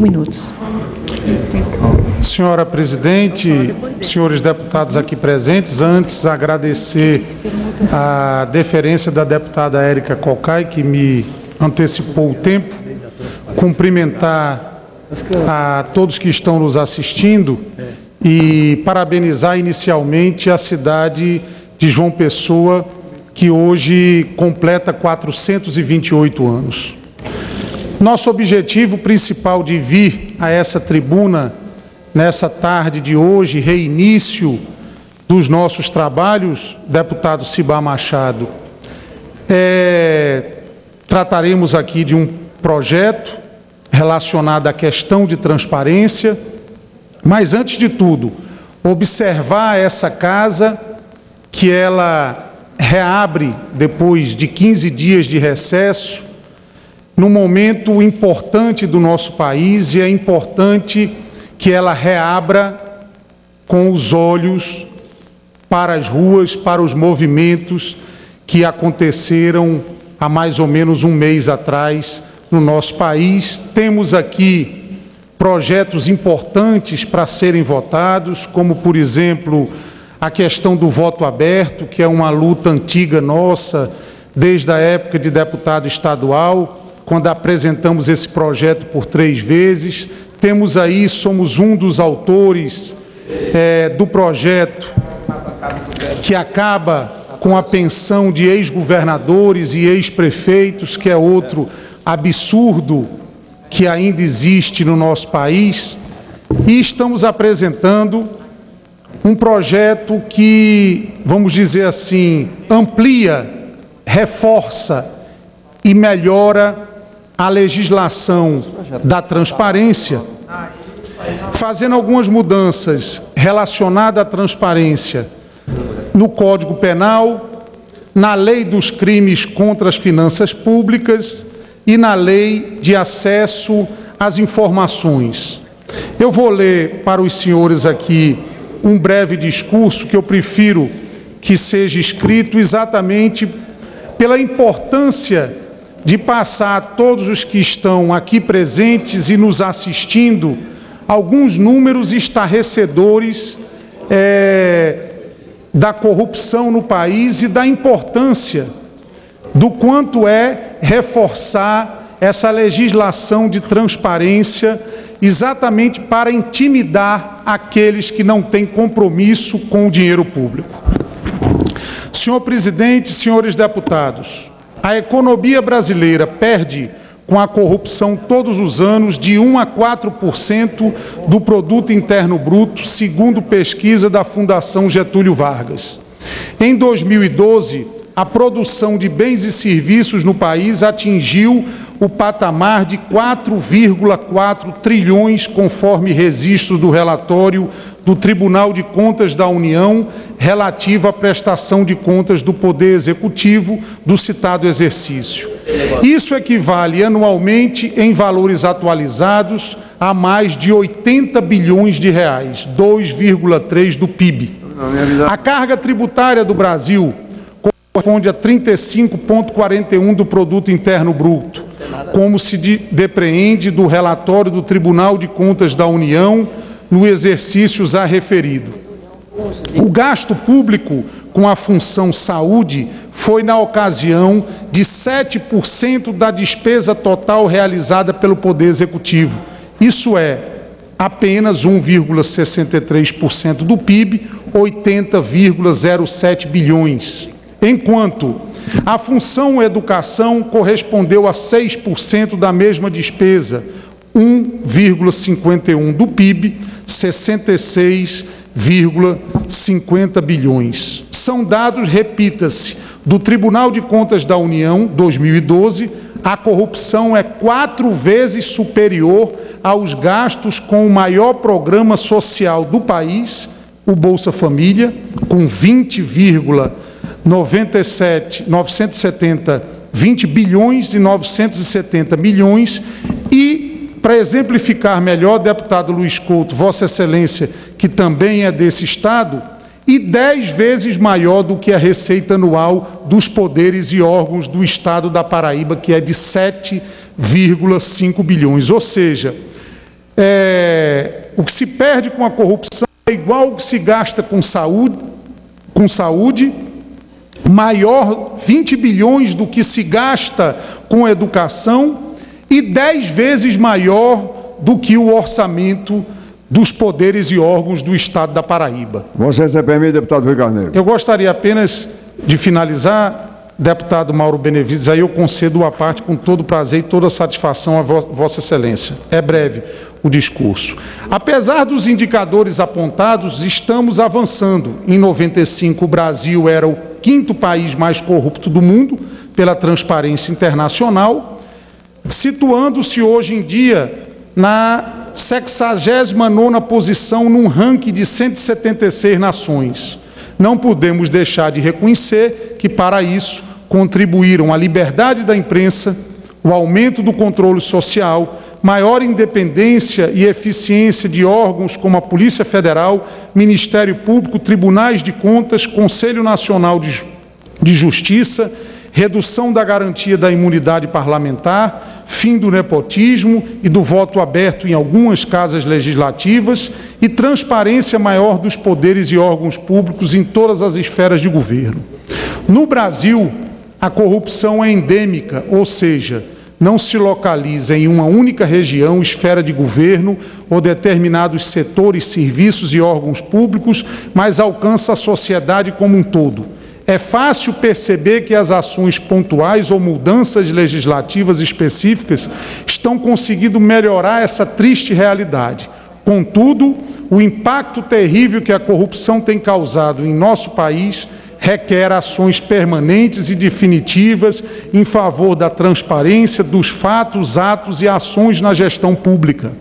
minutos. Senhora presidente, senhores deputados aqui presentes, antes agradecer a deferência da deputada Érica Cocai, que me antecipou o tempo, cumprimentar a todos que estão nos assistindo e parabenizar inicialmente a cidade de João Pessoa, que hoje completa 428 anos. Nosso objetivo principal de vir a essa tribuna, nessa tarde de hoje, reinício dos nossos trabalhos, deputado Cibá Machado, trataremos aqui de um projeto relacionado à questão de transparência, mas antes de tudo, observar essa casa que ela reabre depois de 15 dias de recesso, num momento importante do nosso país, e é importante que ela reabra com os olhos para as ruas, para os movimentos que aconteceram há mais ou menos um mês atrás no nosso país. Temos aqui projetos importantes para serem votados, como, por exemplo, a questão do voto aberto, que é uma luta antiga nossa, desde a época de deputado estadual, quando apresentamos esse projeto por 3 vezes. Temos aí, somos um dos autores do projeto que acaba com a pensão de ex-governadores e ex-prefeitos, que é outro absurdo que ainda existe no nosso país. E estamos apresentando um projeto que, vamos dizer assim, amplia, reforça e melhora a legislação da transparência, fazendo algumas mudanças relacionadas à transparência no Código Penal, na Lei dos Crimes contra as Finanças Públicas e na Lei de Acesso às Informações. Eu vou ler para os senhores aqui um breve discurso que eu prefiro que seja escrito exatamente pela importância de passar a todos os que estão aqui presentes e nos assistindo alguns números estarrecedores da corrupção no país e da importância do quanto é reforçar essa legislação de transparência, exatamente para intimidar aqueles que não têm compromisso com o dinheiro público. Senhor presidente, senhores deputados, a economia brasileira perde com a corrupção todos os anos de 1 a 4% do produto interno bruto, segundo pesquisa da Fundação Getúlio Vargas. Em 2012, a produção de bens e serviços no país atingiu o patamar de 4,4 trilhões, conforme registro do relatório do Tribunal de Contas da União relativo à prestação de contas do Poder Executivo do citado exercício. Isso equivale anualmente, em valores atualizados, a mais de 80 bilhões de reais, 2,3% do PIB. A carga tributária do Brasil corresponde a 35,41% do produto interno bruto, como se depreende do relatório do Tribunal de Contas da União no exercício já referido. O gasto público com a função saúde foi, na ocasião, de 7% da despesa total realizada pelo Poder Executivo. Isso é, apenas 1,63% do PIB, 80,07 bilhões. Enquanto a função educação correspondeu a 6% da mesma despesa, 1,51% do PIB, 66,50 bilhões. São dados, repita-se, do Tribunal de Contas da União, 2012, a corrupção é 4 vezes superior aos gastos com o maior programa social do país, o Bolsa Família, com 20 bilhões e 970 milhões, e, para exemplificar melhor, deputado Luiz Couto, Vossa Excelência, que também é desse Estado, e 10 vezes maior do que a receita anual dos poderes e órgãos do Estado da Paraíba, que é de 7,5 bilhões. Ou seja, o que se perde com a corrupção é igual ao que se gasta com saúde, maior 20 bilhões do que se gasta com educação e 10 vezes maior do que o orçamento dos poderes e órgãos do Estado da Paraíba. Você se permite, deputado Rui Carneiro. Eu gostaria apenas de finalizar, deputado Mauro Benevides, aí eu concedo a parte com todo prazer e toda satisfação a Vossa Excelência. É breve o discurso. Apesar dos indicadores apontados, estamos avançando. Em 95, o Brasil era o 5º país mais corrupto do mundo, pela Transparência Internacional, situando-se hoje em dia na 69ª posição num ranking de 176 nações. Não podemos deixar de reconhecer que, para isso, contribuíram a liberdade da imprensa, o aumento do controle social, maior independência e eficiência de órgãos como a Polícia Federal, Ministério Público, Tribunais de Contas, Conselho Nacional de Justiça, redução da garantia da imunidade parlamentar, fim do nepotismo e do voto aberto em algumas casas legislativas e transparência maior dos poderes e órgãos públicos em todas as esferas de governo. No Brasil, a corrupção é endêmica, ou seja, não se localiza em uma única região, esfera de governo ou determinados setores, serviços e órgãos públicos, mas alcança a sociedade como um todo. É fácil perceber que as ações pontuais ou mudanças legislativas específicas estão conseguindo melhorar essa triste realidade. Contudo, o impacto terrível que a corrupção tem causado em nosso país requer ações permanentes e definitivas em favor da transparência dos fatos, atos e ações na gestão pública.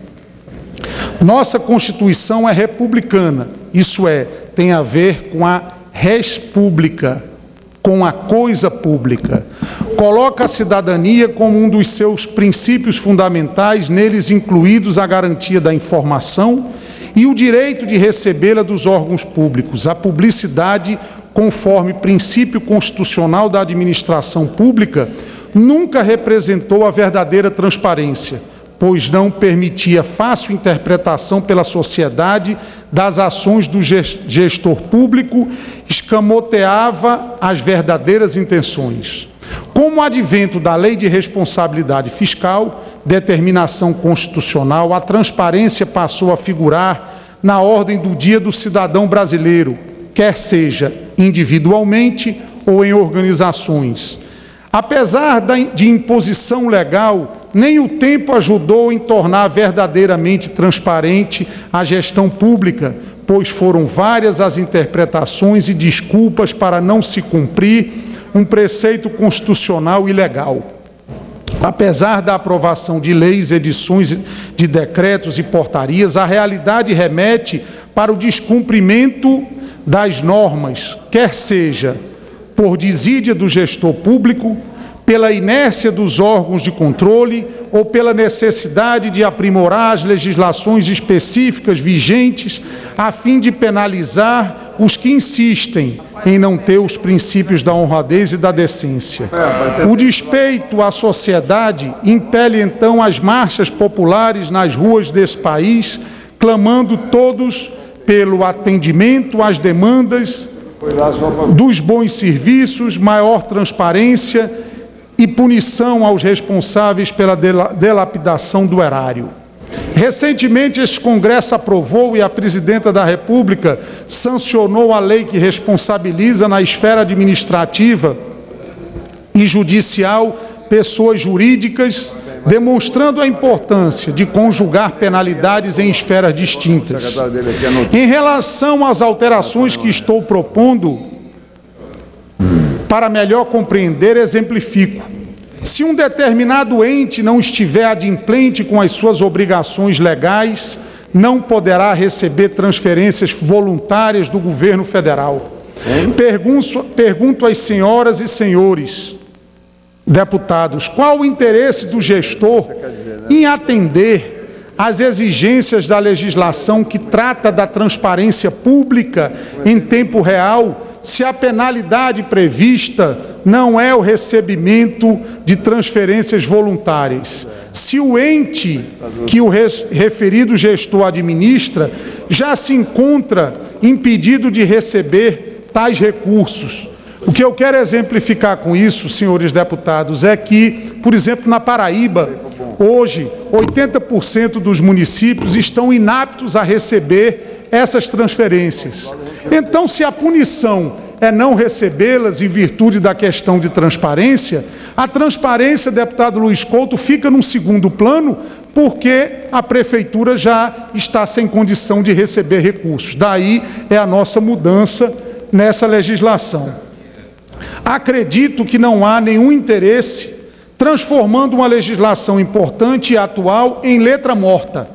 Nossa Constituição é republicana, isso é, tem a ver com a res pública, com a coisa pública. Coloca a cidadania como um dos seus princípios fundamentais, neles incluídos a garantia da informação e o direito de recebê-la dos órgãos públicos. A publicidade, conforme princípio constitucional da administração pública, nunca representou a verdadeira transparência, pois não permitia fácil interpretação pela sociedade das ações do gestor público, escamoteava as verdadeiras intenções. Com o advento da Lei de Responsabilidade Fiscal, determinação constitucional, a transparência passou a figurar na ordem do dia do cidadão brasileiro, quer seja individualmente ou em organizações. Apesar de imposição legal, nem o tempo ajudou em tornar verdadeiramente transparente a gestão pública, pois foram várias as interpretações e desculpas para não se cumprir um preceito constitucional e legal. Apesar da aprovação de leis, edições de decretos e portarias, a realidade remete para o descumprimento das normas, quer seja por desídia do gestor público, pela inércia dos órgãos de controle ou pela necessidade de aprimorar as legislações específicas vigentes a fim de penalizar os que insistem em não ter os princípios da honradez e da decência. O despeito à sociedade impele então as marchas populares nas ruas desse país, clamando todos pelo atendimento às demandas dos bons serviços, maior transparência e punição aos responsáveis pela delapidação do erário. Recentemente, este Congresso aprovou e a Presidenta da República sancionou a lei que responsabiliza na esfera administrativa e judicial pessoas jurídicas, demonstrando a importância de conjugar penalidades em esferas distintas. Em relação às alterações que estou propondo, para melhor compreender, exemplifico. Se um determinado ente não estiver adimplente com as suas obrigações legais, não poderá receber transferências voluntárias do governo federal. Pergunto às senhoras e senhores deputados, qual o interesse do gestor em atender às exigências da legislação que trata da transparência pública em tempo real, se a penalidade prevista não é o recebimento de transferências voluntárias? se o ente que o referido gestor administra já se encontra impedido de receber tais recursos. O que eu quero exemplificar com isso, senhores deputados, é que, por exemplo, na Paraíba, hoje, 80% dos municípios estão inaptos a receber essas transferências. Então, se a punição é não recebê-las em virtude da questão de transparência, a transparência, deputado Luiz Couto, fica num segundo plano, porque a prefeitura já está sem condição de receber recursos. Daí é a nossa mudança nessa legislação. Acredito que não há nenhum interesse transformando uma legislação importante e atual em letra morta.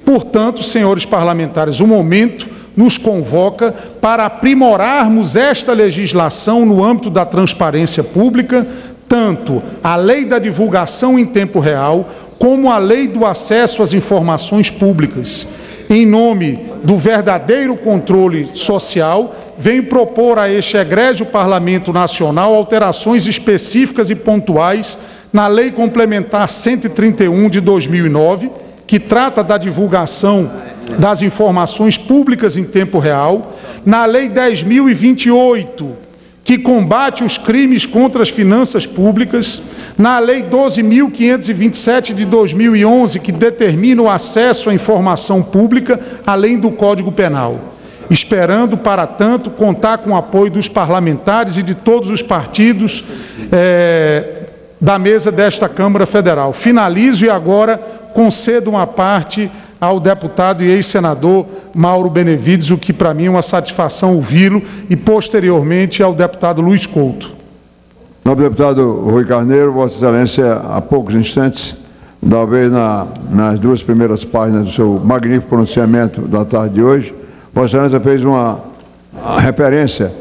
Portanto, senhores parlamentares, o momento nos convoca para aprimorarmos esta legislação no âmbito da transparência pública, tanto a lei da divulgação em tempo real, como a lei do acesso às informações públicas. Em nome do verdadeiro controle social, venho propor a este egrégio Parlamento Nacional alterações específicas e pontuais na Lei Complementar 131 de 2009, que trata da divulgação das informações públicas em tempo real, na Lei 10.028, que combate os crimes contra as finanças públicas, na Lei 12.527 de 2011, que determina o acesso à informação pública, além do Código Penal. Esperando, para tanto, contar com o apoio dos parlamentares e de todos os partidos da mesa desta Câmara Federal. Finalizo e agora concedo uma parte ao deputado e ex-senador Mauro Benevides, o que para mim é uma satisfação ouvi-lo, e posteriormente ao deputado Luiz Couto. Nobre deputado Rui Carneiro, Vossa Excelência, há poucos instantes, talvez nas duas primeiras páginas do seu magnífico pronunciamento da tarde de hoje, Vossa Excelência fez uma referência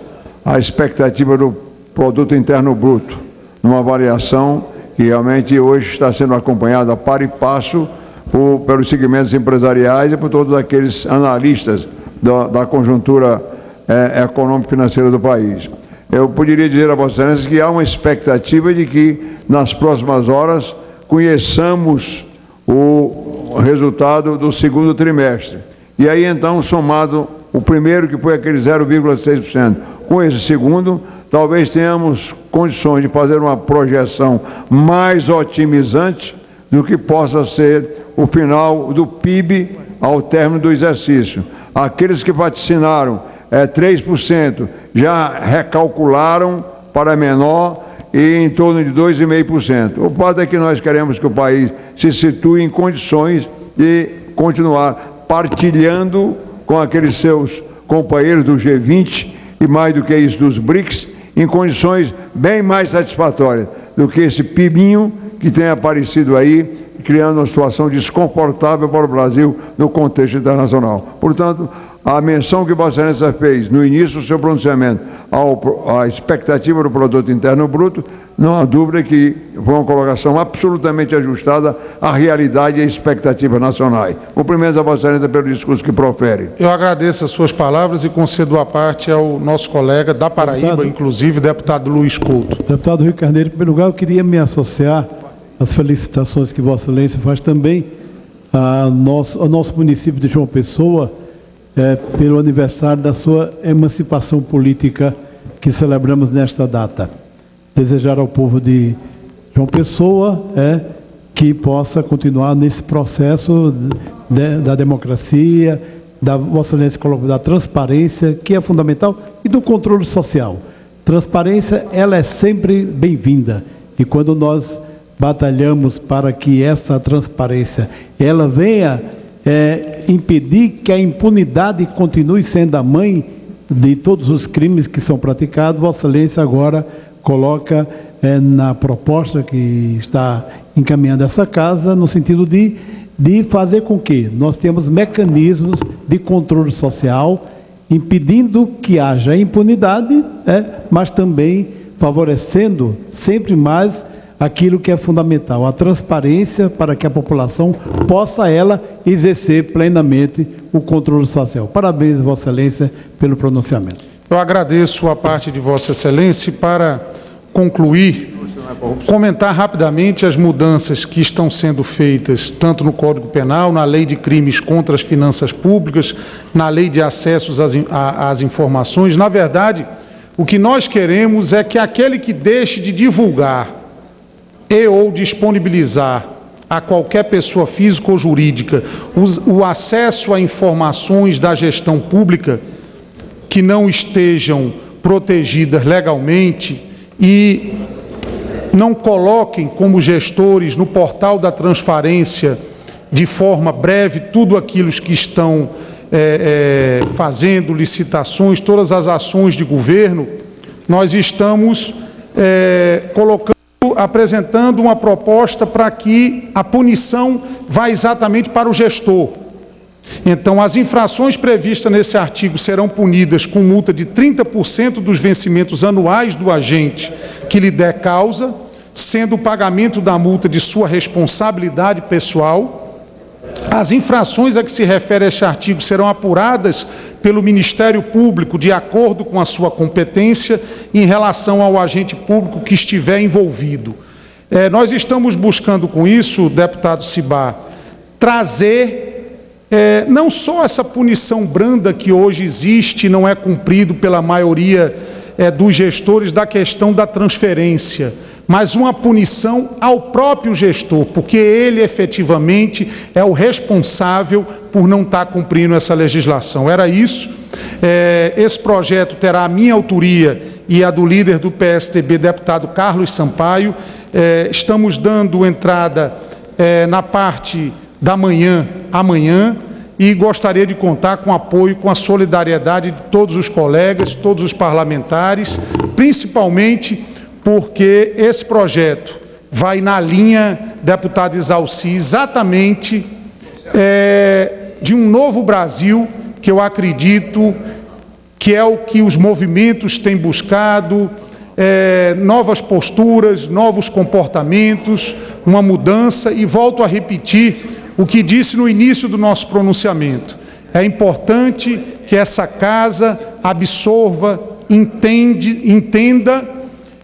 à expectativa do Produto Interno Bruto, numa variação que realmente hoje está sendo acompanhada par e passo pelos segmentos empresariais e por todos aqueles analistas da conjuntura econômico-financeira do país. Eu poderia dizer a Vossa Excelência que há uma expectativa de que, nas próximas horas, conheçamos o resultado do segundo trimestre. E aí, então, somado o primeiro, que foi aquele 0,6%, com esse segundo, talvez tenhamos condições de fazer uma projeção mais otimizante do que possa ser o final do PIB ao término do exercício. Aqueles que vaticinaram 3% já recalcularam para menor e em torno de 2,5%. O fato é que nós queremos que o país se situe em condições de continuar partilhando com aqueles seus companheiros do G20 e mais do que isso dos BRICS, em condições bem mais satisfatórias do que esse PIBinho que tem aparecido aí, criando uma situação desconfortável para o Brasil no contexto internacional. Portanto, a menção que Vossa Excelência fez no início do seu pronunciamento à expectativa do Produto Interno Bruto, não há dúvida que foi uma colocação absolutamente ajustada à realidade e à expectativa nacionais. Cumprimentos a Vossa Excelência pelo discurso que profere. Eu agradeço as suas palavras e concedo a parte ao nosso colega da Paraíba, inclusive, deputado Luiz Couto. Deputado Rui Carneiro, em primeiro lugar, eu queria me associar às felicitações que Vossa Excelência faz também ao nosso município de João Pessoa, pelo aniversário da sua emancipação política que celebramos nesta data. Desejar ao povo de João Pessoa que possa continuar nesse processo da democracia, da Vossa Excelência colocou, da transparência, que é fundamental, e do controle social. Transparência, ela é sempre bem-vinda, e quando nós batalhamos para que essa transparência ela venha impedir que a impunidade continue sendo a mãe de todos os crimes que são praticados, Vossa Excelência agora coloca na proposta que está encaminhando essa casa, no sentido de fazer com que nós tenhamos mecanismos de controle social, impedindo que haja impunidade, mas também favorecendo sempre mais aquilo que é fundamental, a transparência, para que a população possa ela exercer plenamente o controle social. Parabéns, Vossa Excelência, pelo pronunciamento. Eu agradeço a parte de Vossa Excelência. Para concluir, comentar rapidamente as mudanças que estão sendo feitas, tanto no Código Penal, na Lei de Crimes contra as Finanças Públicas, na Lei de Acessos às Informações. Na verdade, o que nós queremos é que aquele que deixe de divulgar e ou disponibilizar a qualquer pessoa física ou jurídica o acesso a informações da gestão pública que não estejam protegidas legalmente e não coloquem como gestores no portal da transparência de forma breve tudo aquilo que estão fazendo, licitações, todas as ações de governo. Nós estamos apresentando uma proposta para que a punição vá exatamente para o gestor. Então, as infrações previstas nesse artigo serão punidas com multa de 30% dos vencimentos anuais do agente que lhe der causa, sendo o pagamento da multa de sua responsabilidade pessoal. As infrações a que se refere este artigo serão apuradas pelo Ministério Público de acordo com a sua competência em relação ao agente público que estiver envolvido. Nós estamos buscando com isso, deputado Cibá, trazer não só essa punição branda que hoje existe e não é cumprido pela maioria dos gestores da questão da transferência, mas uma punição ao próprio gestor, porque ele efetivamente é o responsável por não estar cumprindo essa legislação. Era isso. Esse projeto terá a minha autoria e a do líder do PSDB, deputado Carlos Sampaio. Estamos dando entrada na parte da manhã, amanhã, e gostaria de contar com o apoio, com a solidariedade de todos os colegas, todos os parlamentares, principalmente porque esse projeto vai na linha, deputado Isalci, exatamente de um novo Brasil, que eu acredito que é o que os movimentos têm buscado, novas posturas, novos comportamentos, uma mudança, e volto a repetir o que disse no início do nosso pronunciamento. É importante que essa casa absorva, entenda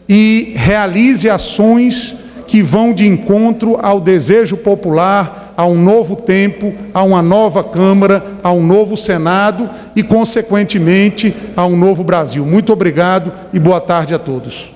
e realize ações que vão de encontro ao desejo popular, a um novo tempo, a uma nova Câmara, a um novo Senado e, consequentemente, a um novo Brasil. Muito obrigado e boa tarde a todos.